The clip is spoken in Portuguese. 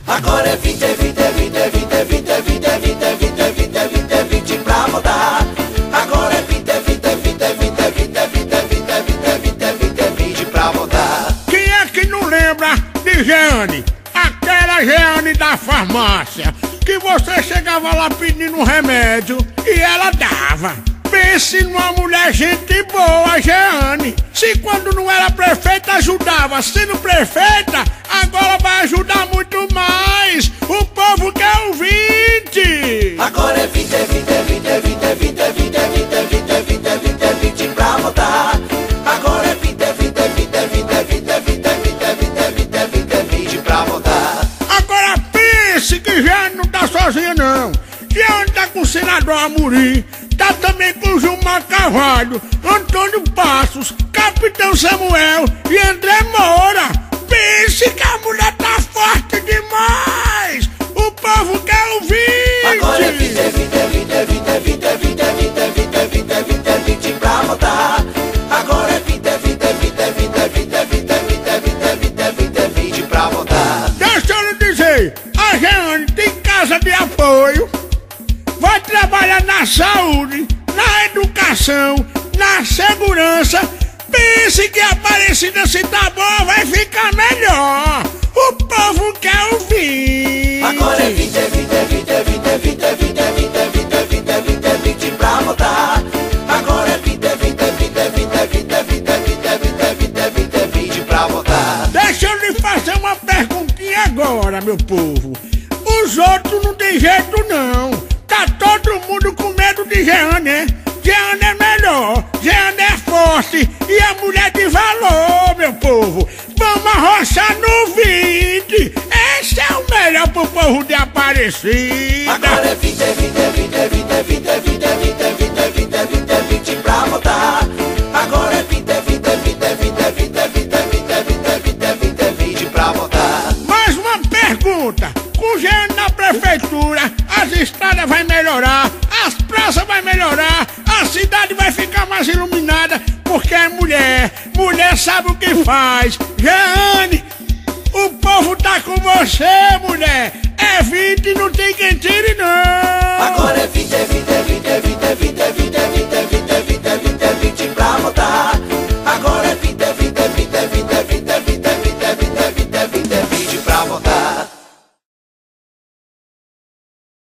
Agora é 20, é 20, é 20, é 20, é 20, é 20, é 20, é 20, é 20, é 20, é 20 pra mudar. Agora é 20, é 20, é 20, é 20, é 20, é 20, é 20, é 20, é 20, é 20, é 20 pra mudar. Quem é que não lembra de Jeane? Aquela Jeane da farmácia, que você chegava lá pedindo um remédio e ela dava. Pense numa mulher gente boa, Jeane. Se quando não era prefeita ajudava, sendo prefeita, agora vai ajudar muito mais. O povo quer o 20. Agora é 20, é 20, é 20, é 20, é 20, é 20, é 20, é 20, é 20, é 20, é 20 pra mudar. Agora é 20, é 20, é 20, é 20, é 20, é 20, é 20, é 20, é 20, é 20, é 20 pra mudar. Agora pense que Jeane não tá sozinha não. Jeane tá com o senador Amorim, tá também com o Gilmar Carvalho, Antônio Passos, Capitão Samuel e André Moura. Pense que a mulher tá forte demais. O povo quer o 20. Agora é 20, é 20, é 20, é 20, é 20, é 20, é 20, é 20, é 20, é 20, é 20 pra mudar. Agora é 20, é 20, é 20, é 20, é 20, é 20, é 20, é 20, é 20, é 20, é 20 pra mudar. Deixa eu lhe dizer, a Jeane tem casa de apoio, vai trabalhar na saúde, na educação, na segurança. Pense que a Aparecida, se tá boa, vai ficar melhor. O povo quer o 20. Agora é 20, é 20, é 20, é 20, é 20, é 20, é 20, é 20, é 20, é 20, é 20 pra mudar. Agora é 20, é 20, é 20, é 20, é 20, é 20, é 20, é 20, é 20, é 20, é 20 pra mudar. Deixa eu lhe fazer uma perguntinha agora, meu povo. Os outros não tem jeito não. Tá todo mundo com medo de Jeane, né? Jeane é melhor, Jeane é forte e a mulher de valor, meu povo. Vamos arrochar no 20. Esse é o melhor pro povo de Aparecida. Agora é 20, é 20, é 20, é 20, é 20, é 20, é 20, é 20, é 20, é 20, é 20 pra mudar. Agora é 20, é 20, é 20, é 20, é 20, é 20, é 20, é 20, é 20, é 20, é 20 pra mudar. Mais uma pergunta. Com Jeane na prefeitura, as estradas vai melhorar, as praças vai melhorar, a cidade vai ficar mais iluminada, porque é mulher. Mulher sabe o que faz. Jeane, o povo tá com você, mulher. É 20 e não tem quem tire, não. Agora é 20, é 20, é 20, é 20.